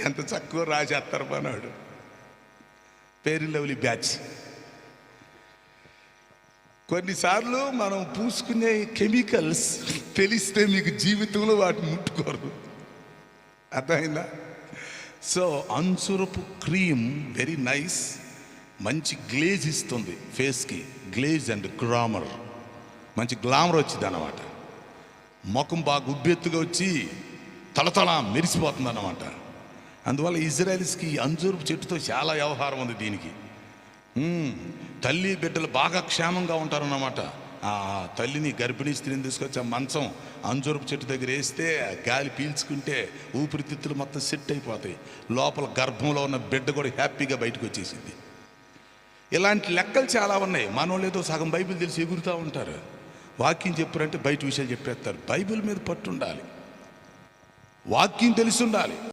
ఎంత చక్కగా రాసేస్తారు పనాడు. Fair and lovely batch. కొన్నిసార్లు మనం పూసుకునే కెమికల్స్ తెలిస్తే మీకు జీవితంలో వాటిని ముట్టుకోరు. అర్థమైందా? సో అంచురపు క్రీమ్ వెరీ నైస్, మంచి గ్లేజ్ ఇస్తుంది ఫేస్కి. గ్లేజ్ అండ్ గ్లామర్, మంచి గ్లామర్ వచ్చింది అన్నమాట. ముఖం బాగా ఉబ్బెత్తుగా వచ్చి తలతల మెరిసిపోతుంది అన్నమాట. అందువల్ల ఇజ్రాయెల్స్కి అంజూరపు చెట్టుతో చాలా వ్యవహారం ఉంది దీనికి. తల్లి బిడ్డలు బాగా క్షేమంగా ఉంటారన్నమాట. ఆ తల్లిని గర్భిణీ స్త్రీని తీసుకొచ్చి ఆ మంచం అంజూరపు చెట్టు దగ్గర వేస్తే గాలి పీల్చుకుంటే ఊపిరితిత్తులు మొత్తం సెట్ అయిపోతాయి. లోపల గర్భంలో ఉన్న బిడ్డ కూడా హ్యాపీగా బయటకు వచ్చేసింది. ఇలాంటి లెక్కలు చాలా ఉన్నాయి. మనోళ్ళు ఏదో సగం బైబిల్ తెలిసి ఎగురుతూ ఉంటారు. వాక్యం చెప్పారంటే బయట విషయాలు చెప్పేస్తారు. బైబిల్ మీద పట్టు ఉండాలి, వాక్యం తెలిసి ఉండాలి.